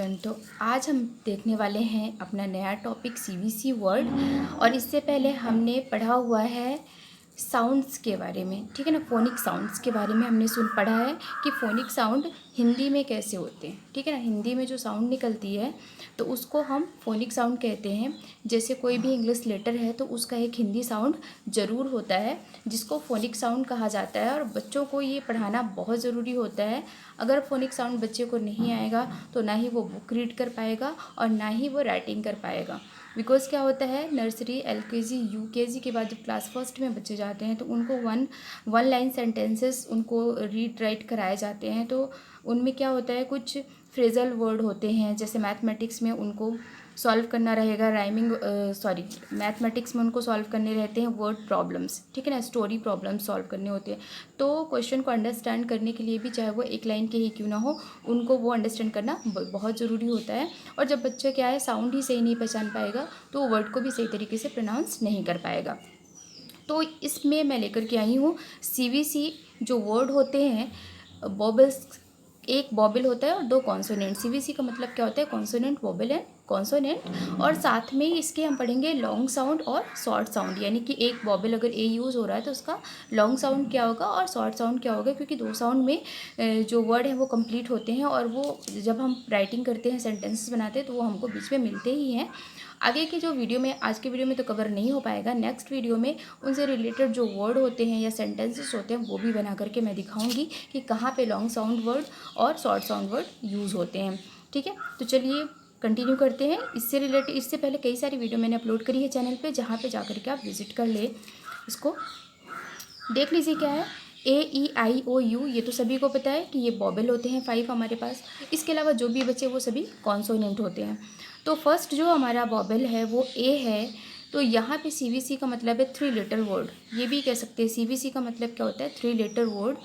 Everyone. तो आज हम देखने वाले हैं अपना नया टॉपिक सीवीसी वर्ड। और इससे पहले हमने पढ़ा हुआ है साउंड्स के बारे में, ठीक है ना। फोनिक साउंड्स के बारे में हमने पढ़ा है कि फोनिक साउंड हिंदी में कैसे होते हैं, ठीक है ना। हिंदी में जो साउंड निकलती है तो उसको हम फोनिक साउंड कहते हैं। जैसे कोई भी इंग्लिश लेटर है तो उसका एक हिंदी साउंड ज़रूर होता है जिसको फोनिक साउंड कहा जाता है। और बच्चों को ये पढ़ाना बहुत ज़रूरी होता है। अगर फोनिक साउंड बच्चे को नहीं आएगा तो ना ही वो बुक रीड कर पाएगा और ना ही वो राइटिंग कर पाएगा। बिकॉज़ क्या होता है, नर्सरी एलकेजी यूकेजी के बाद जब क्लास फर्स्ट में बच्चे जाते हैं तो उनको वन लाइन सेंटेंसेस उनको रीड राइट कराए जाते हैं। तो उनमें क्या होता है, कुछ फ्रेजल वर्ड होते हैं। जैसे मैथमेटिक्स में उनको सॉल्व करना रहेगा मैथमेटिक्स में उनको सॉल्व करने रहते हैं वर्ड प्रॉब्लम्स, ठीक है ना। स्टोरी प्रॉब्लम्स सॉल्व करने होते हैं। तो क्वेश्चन को अंडरस्टैंड करने के लिए भी, चाहे वो एक लाइन के ही क्यों ना हो, उनको वो अंडरस्टैंड करना बहुत ज़रूरी होता है। और जब बच्चा क्या है, साउंड ही सही नहीं पहचान पाएगा तो वो वर्ड को भी सही तरीके से प्रोनाउंस नहीं कर पाएगा। तो इसमें मैं लेकर के आई हूँ सीवीसी जो वर्ड होते हैं बॉबल्स। एक बॉबल होता है और दो कॉन्सोनेंट। सीवीसी का मतलब क्या होता है, कॉन्सोनेंट, बॉबल एंड कॉन्सोनेंट। और साथ में इसके हम पढ़ेंगे लॉन्ग साउंड और शॉर्ट साउंड। यानी कि एक बॉबल अगर ए यूज़ हो रहा है तो उसका लॉन्ग साउंड क्या होगा और शॉर्ट साउंड क्या होगा, क्योंकि दो साउंड में जो वर्ड है वो कंप्लीट होते हैं और वो जब हम राइटिंग करते हैं, सेंटेंसेस बनाते हैं तो वो हमको बीच में मिलते ही हैं। आगे की जो वीडियो में, आज के वीडियो में तो कवर नहीं हो पाएगा, नेक्स्ट वीडियो में उनसे रिलेटेड जो वर्ड होते हैं या सेंटेंसेस होते हैं वो भी बना करके मैं दिखाऊंगी कि कहाँ पे लॉन्ग साउंड वर्ड और शॉर्ट साउंड वर्ड यूज़ होते हैं, ठीक है। तो चलिए कंटिन्यू करते हैं। इससे रिलेटेड, इससे पहले कई सारी वीडियो मैंने अपलोड करी है चैनल पे, जहाँ पे जा करके आप विजिट कर ले, इसको देख लीजिए। क्या है, AEIOU, ये तो सभी को पता है कि ये बॉबल होते हैं 5 हमारे पास। इसके अलावा जो भी बचे वो सभी कॉन्सोनेंट होते हैं। तो फर्स्ट जो हमारा बॉबल है वो ए है। तो यहाँ पे सीवीसी का मतलब है 3 लेटर वर्ड। ये भी कह सकते हैं सीवीसी का मतलब क्या होता है, 3 लेटर वर्ड।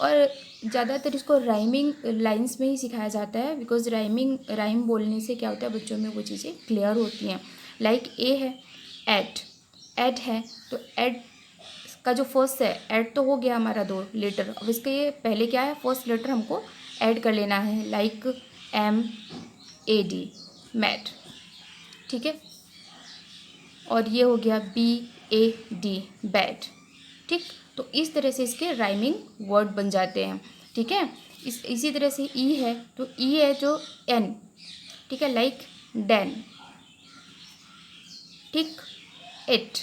और ज़्यादातर इसको राइमिंग लाइंस में ही सिखाया जाता है, बिकॉज राइम बोलने से क्या होता है, बच्चों में वो चीज़ें क्लियर होती हैं। लाइक ए है, एड है। तो एड का जो फर्स्ट है, ऐड तो हो गया हमारा 2 लेटर। अब इसके ये पहले क्या है, फर्स्ट लेटर हमको ऐड कर लेना है, लाइक MAD, मैट, ठीक है। और ये हो गया BAD, बैड, ठीक। तो इस तरह से इसके राइमिंग वर्ड बन जाते हैं, ठीक है। इसी तरह से ई है, तो ई है जो N, ठीक है, लाइक डैन, ठीक। At,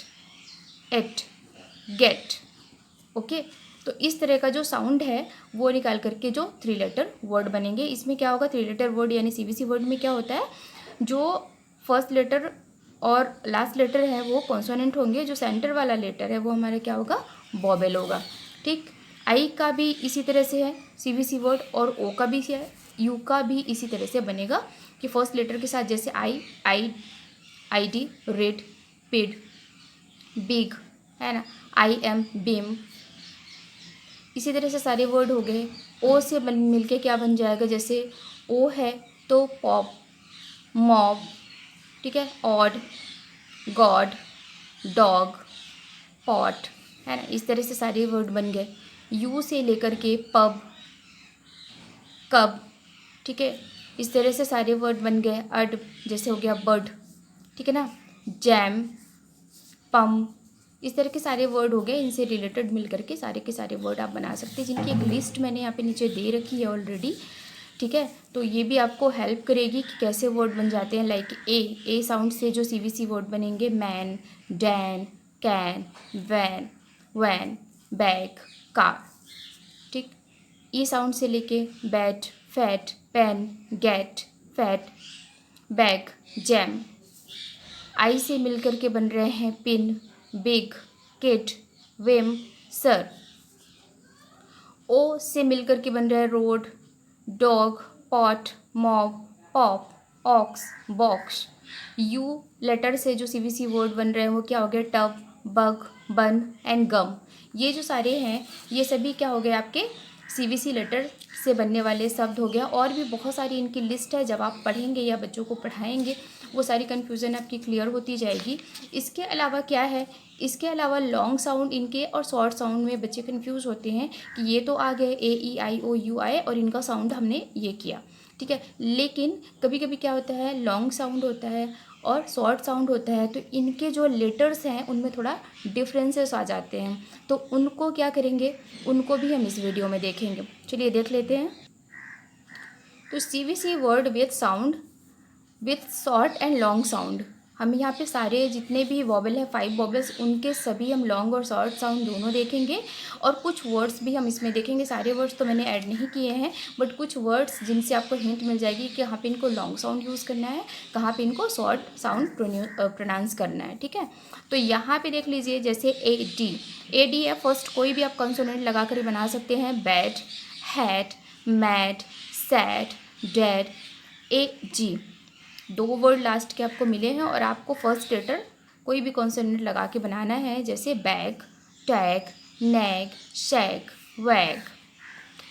get, okay. तो इस तरह का जो साउंड है वो निकाल करके जो 3 लेटर वर्ड बनेंगे। इसमें क्या होगा, 3 लेटर वर्ड यानी सीवीसी वर्ड में क्या होता है, जो फर्स्ट लेटर और लास्ट लेटर है वो कॉन्सोनेंट होंगे, जो सेंटर वाला लेटर है वो हमारा क्या होगा, बॉबल होगा, ठीक। आई का भी इसी तरह से है सीवीसी वर्ड, और ओ का भी है, यू का भी इसी तरह से बनेगा कि फर्स्ट लेटर के साथ, जैसे ID, रेड, पिड, बिग, है ना, IM, बीम। इसी तरह से सारे वर्ड हो गए। ओ से मिलके क्या बन जाएगा, जैसे ओ है तो पॉप, मॉब, ठीक है, ऑड, गॉड, डॉग, पॉट, है ना। इस तरह से सारे वर्ड बन गए। यू से लेकर के पब, कब, ठीक है। इस तरह से सारे वर्ड बन गए। अड जैसे हो गया बर्ड, ठीक है ना, जैम, पम। इस तरह के सारे वर्ड हो गए। इनसे रिलेटेड मिल करके सारे के सारे वर्ड आप बना सकते हैं, जिनकी एक लिस्ट मैंने यहाँ पे नीचे दे रखी है ऑलरेडी, ठीक है। तो ये भी आपको हेल्प करेगी कि कैसे वर्ड बन जाते हैं। लाइक ए साउंड से जो सीवीसी वर्ड बनेंगे, man, Dan, can, van, bag, car, ठीक। ई साउंड से लेके bat, fat, pen, get, fat, bag, jam. I से मिलकर के बन रहे हैं pin, big, kid, vim, sir. O से मिलकर के बन रहा है rod, dog, pot, mob, pop, ox, box. U letter से जो सीवीसी वर्ड बन रहे हैं वो क्या हो गया, टब, बग, बन एंड गम। ये जो सारे हैं ये सभी क्या हो गए, आपके सीवीसी लेटर से बनने वाले शब्द हो गया। और भी बहुत सारी इनकी लिस्ट है, जब आप पढ़ेंगे या बच्चों को पढ़ाएंगे वो सारी कन्फ्यूज़न आपकी क्लियर होती जाएगी। इसके अलावा क्या है, इसके अलावा लॉन्ग साउंड इनके और शॉर्ट साउंड में बच्चे कंफ्यूज होते हैं कि ये तो आ गए AEIOU आए और इनका साउंड हमने ये किया, ठीक है। लेकिन कभी कभी क्या होता है, लॉन्ग साउंड होता है और शॉर्ट साउंड होता है, तो इनके जो लेटर्स हैं उनमें थोड़ा डिफरेंसेस आ जाते हैं। तो उनको क्या करेंगे, उनको भी हम इस वीडियो में देखेंगे। चलिए देख लेते हैं। तो CVC word with short and long sound, हम यहाँ पे सारे जितने भी वॉबल है 5 वॉबल्स, उनके सभी हम लॉन्ग और शॉर्ट साउंड दोनों देखेंगे। और कुछ वर्ड्स भी हम इसमें देखेंगे। सारे वर्ड्स तो मैंने ऐड नहीं किए हैं, बट कुछ वर्ड्स जिनसे आपको हिंट मिल जाएगी कि कहाँ पे इनको लॉन्ग साउंड यूज़ करना है, कहाँ पे इनको शॉर्ट साउंड प्रोनाउंस करना है। ठीक है, तो यहाँ पे देख लीजिए, जैसे AD है फर्स्ट, कोई भी आप कंसोनेंट लगा कर बना सकते हैं। Bad, hat, mad, sad, dead, AG, 2 word last के आपको मिले हैं और आपको फर्स्ट लेटर कोई भी कॉन्सोनेंट लगा के बनाना है, जैसे बैग, टैग, नैग, शैग, वैग।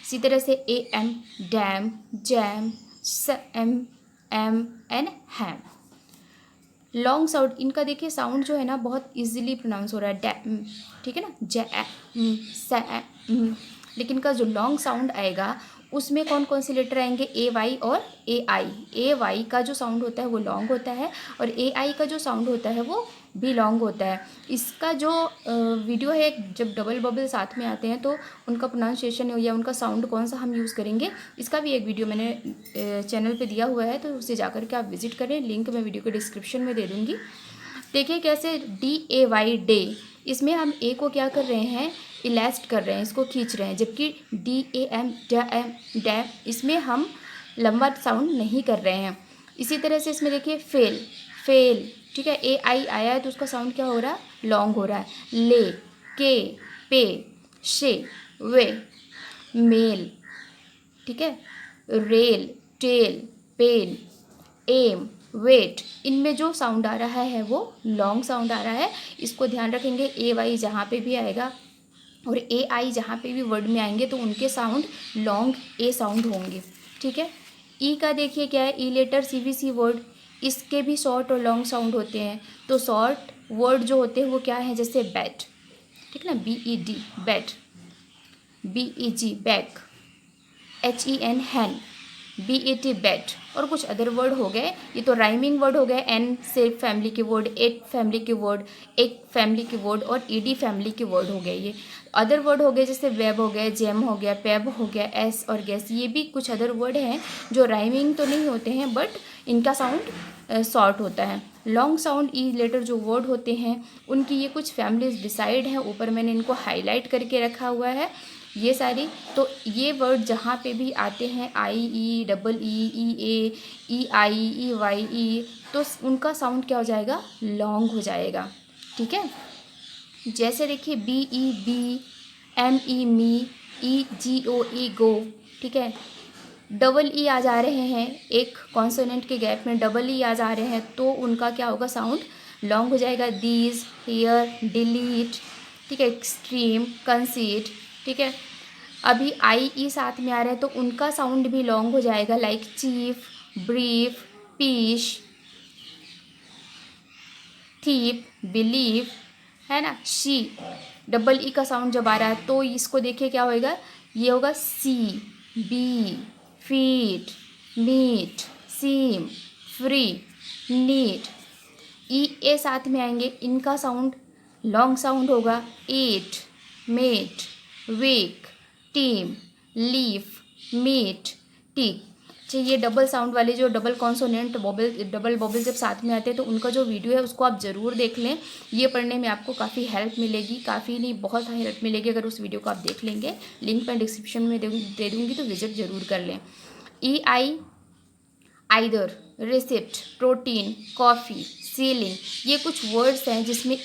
इसी तरह से AM, dam, jam, M and ham. Long sound इनका देखिए, साउंड जो है ना बहुत इजीली प्रोनाउंस हो रहा है, डैम, ठीक है ना, लेकिन का जो लॉन्ग साउंड आएगा उसमें कौन कौन से लेटर आएंगे, AY और AI। AY का जो साउंड होता है वो लॉन्ग होता है और AI का जो साउंड होता है वो भी लॉन्ग होता है। इसका जो वीडियो है, जब डबल बबल साथ में आते हैं तो उनका प्रोनाउंसिएशन या उनका साउंड कौन सा हम यूज़ करेंगे, इसका भी एक वीडियो मैंने चैनल पे दिया हुआ है, तो उसे जाकर के आप विजिट करें। लिंक मैं वीडियो के डिस्क्रिप्शन में दे दूँगी। देखिए कैसे DAY, डे, इसमें हम A को क्या कर रहे हैं, इलास्ट कर रहे हैं, इसको खींच रहे हैं, जबकि DAM, डैम, इसमें हम लंबा साउंड नहीं कर रहे हैं। इसी तरह से इसमें देखिए फेल, ठीक है, AI आया है तो उसका साउंड क्या हो रहा है, लॉन्ग हो रहा है। ले, के, पे, शे, वे, मेल, ठीक है, rail, tail, pain, aim, wait, इनमें जो साउंड आ रहा है वो लॉन्ग साउंड आ रहा है। इसको ध्यान रखेंगे। AY जहाँ पे भी आएगा और AI जहाँ पे भी वर्ड में आएंगे तो उनके साउंड लॉन्ग A साउंड होंगे। ठीक है। E का देखिए क्या है, E लेटर CVC वर्ड, इसके भी शॉर्ट और लॉन्ग साउंड होते हैं। तो शॉर्ट वर्ड जो होते हैं वो क्या है, जैसे बैट, ठीक है ना, BED, bat, BEG, back, HEN, हैन, BAT, बैट, और कुछ अदर वर्ड हो गए। ये तो राइमिंग वर्ड हो गए। N से फैमिली के वर्ड, एट फैमिली के वर्ड, एक फैमिली के वर्ड और ED फैमिली के वर्ड हो गए। ये अदर वर्ड हो गए, जैसे वेब हो गया, जेम हो गया, पेब हो गया, एस और गैस। ये भी कुछ अदर वर्ड हैं जो राइमिंग तो नहीं होते हैं, बट इनका साउंड शॉर्ट होता है। लॉन्ग साउंड E लेटर जो वर्ड होते हैं उनकी ये कुछ फैमिलीज डिसाइड हैं, ऊपर मैंने इनको हाईलाइट करके रखा हुआ है ये सारी। तो ये वर्ड जहाँ पे भी आते हैं, IE, EE, EA, EI, EY, तो उनका साउंड क्या हो जाएगा, लॉन्ग हो जाएगा। ठीक है। जैसे देखिए BEB, ME, मी, EGO, गो, ठीक है, डबल E आ जा रहे हैं, एक कॉन्सोनेंट के गैप में डबल E आ जा रहे हैं, तो उनका क्या होगा, साउंड लॉन्ग हो जाएगा। दीज, हियर, डिलीट, ठीक है, एक्सट्रीम, कंसीड, ठीक है। अभी IE साथ में आ रहे हैं तो उनका साउंड भी लॉन्ग हो जाएगा, like chief, brief, piece, thief, believe, है ना, शी। डबल E का साउंड जब आ रहा है तो इसको देखिए क्या होएगा, ये होगा see, bee, feet, meet, seem, free, neat. EA साथ में आएंगे, इनका साउंड लॉन्ग साउंड होगा। Eat, met, week, team, leaf, meat, teak. अच्छा, ये डबल साउंड वाले जो डबल कॉन्सोनेंट डबल बॉबल जब साथ में आते हैं तो उनका जो वीडियो है उसको आप ज़रूर देख लें। ये पढ़ने में आपको काफ़ी हेल्प मिलेगी, काफ़ी नहीं बहुत हेल्प मिलेगी अगर उस वीडियो को आप देख लेंगे। लिंक मैं डिस्क्रिप्शन में दे दूँगी, तो विजिट ज़रूर कर लें। EI, either, receipt, protein, coffee, ceiling, ये कुछ वर्ड्स हैं जिसमें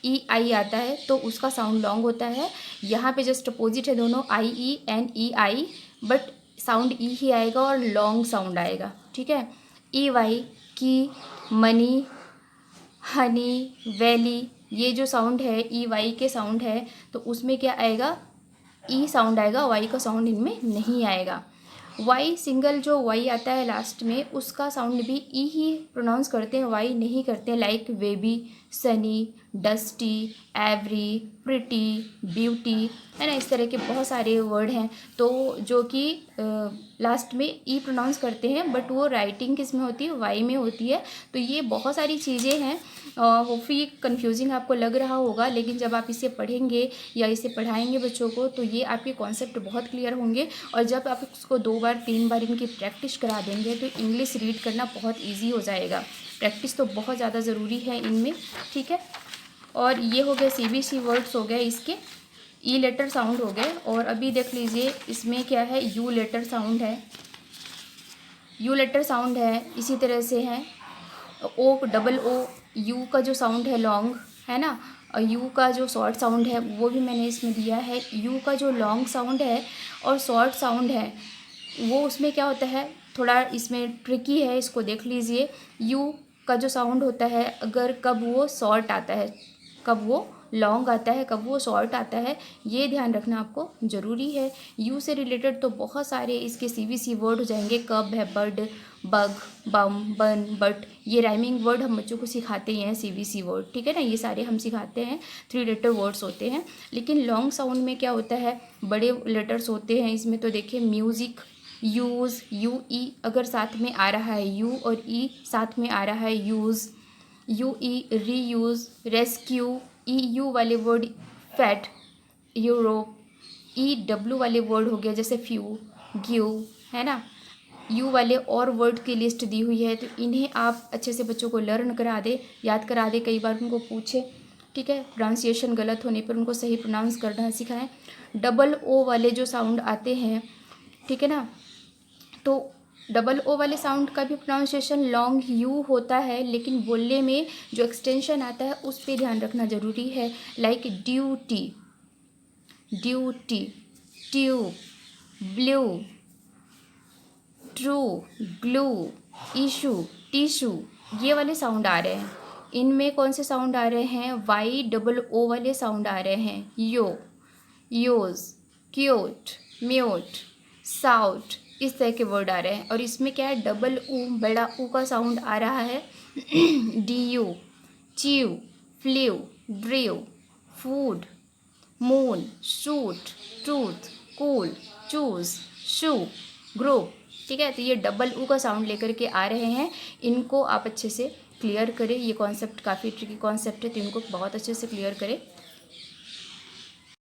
EI आता है तो उसका साउंड लॉन्ग होता है। यहाँ पे जस्ट अपोजिट है दोनों, IE and EI, but sound E ही आएगा और लॉन्ग साउंड आएगा। ठीक है। EY, की, मनी, हनी, वैली, ये जो साउंड है EY के साउंड है तो उसमें क्या आएगा, E साउंड आएगा, Y का साउंड इनमें नहीं आएगा। Y सिंगल जो Y आता है लास्ट में उसका साउंड भी E ही प्रोनाउंस करते हैं, Y नहीं करते हैं, like wavy, sunny, dusty, every, pretty, beauty, है ना, इस तरह के बहुत सारे वर्ड हैं तो जो कि लास्ट में ई प्रोनाउंस करते हैं, बट वो राइटिंग किस में होती है, वाई में होती है। तो ये बहुत सारी चीज़ें हैं, होपफुली कंफ्यूजिंग आपको लग रहा होगा, लेकिन जब आप इसे पढ़ेंगे या इसे पढ़ाएंगे बच्चों को तो ये आपके कॉन्सेप्ट बहुत क्लियर होंगे। और जब आप उसको 2 बार 3 बार इनकी प्रैक्टिस करा देंगे तो इंग्लिश रीड करना बहुत ईजी हो जाएगा। प्रैक्टिस तो बहुत ज़्यादा ज़रूरी है इनमें, ठीक है। और ये हो गए CBC वर्ड्स हो गए, इसके ई लेटर साउंड हो गए। और अभी देख लीजिए इसमें क्या है, यू लेटर साउंड है, यू लेटर साउंड है, इसी तरह से है ओ, डबल ओ, यू का जो साउंड है लॉन्ग, है ना, और यू का जो शॉर्ट साउंड है वो भी मैंने इसमें दिया है। यू का जो लॉन्ग साउंड है और शॉर्ट साउंड है वो उसमें क्या होता है, थोड़ा इसमें ट्रिकी है, इसको देख लीजिए। यू का जो साउंड होता है, अगर कब वो शॉर्ट आता है, कब वो लॉन्ग आता है, कब वो शॉर्ट आता है, ये ध्यान रखना आपको ज़रूरी है। यू से रिलेटेड तो बहुत सारे इसके CBC वर्ड हो जाएंगे। कब है, बर्ड, बग, बम, बन, बट, ये राइमिंग वर्ड हम बच्चों को सिखाते हैं CBC वर्ड, ठीक है ना, ये सारे हम सिखाते हैं, 3 लेटर वर्ड्स होते हैं। लेकिन लॉन्ग साउंड में क्या होता है, बड़े लेटर्स होते हैं इसमें। तो देखिए म्यूज़िक, यूज़, यू ई अगर साथ में आ रहा है, यू और ई साथ में आ रहा है, यूज़, यू ई, री यूज़, रेस्क्यू, ई यू वाले word fat, Europe, E W वाले वर्ड हो गया जैसे फ्यू, ग्यू, है ना, यू वाले और वर्ड की लिस्ट दी हुई है। तो इन्हें आप अच्छे से बच्चों को लर्न करा दे, याद करा दे, कई बार उनको पूछे, ठीक है, प्रोनाउंसिएशन गलत होने पर उनको सही प्रोनाउंस करना सिखाएं। डबल ओ वाले जो साउंड आते हैं, ठीक है ना, तो डबल ओ वाले साउंड का भी प्रोनाउंसिएशन लॉन्ग यू होता है, लेकिन बोलने में जो एक्सटेंशन आता है उस पर ध्यान रखना ज़रूरी है। Like duty, duty, tube, blue, true, glue, issue, tissue, ये वाले साउंड आ रहे हैं। इनमें कौन से साउंड आ रहे हैं, वाई डबल ओ वाले साउंड आ रहे हैं। यो, योज, क्यूट, म्यूट, साउट, इस तरह के वर्ड आ रहे हैं। और इसमें क्या है, डबल ऊ, बड़ा ऊ का साउंड आ रहा है। DU, chew, flu, drew, food, moon, shoot, truth, cool, choose, shoe, group, ठीक है। तो ये डबल ऊ का साउंड लेकर के आ रहे हैं, इनको आप अच्छे से क्लियर करें। ये कॉन्सेप्ट काफ़ी ट्रिकी कॉन्सेप्ट है, तो इनको बहुत अच्छे से क्लियर करें।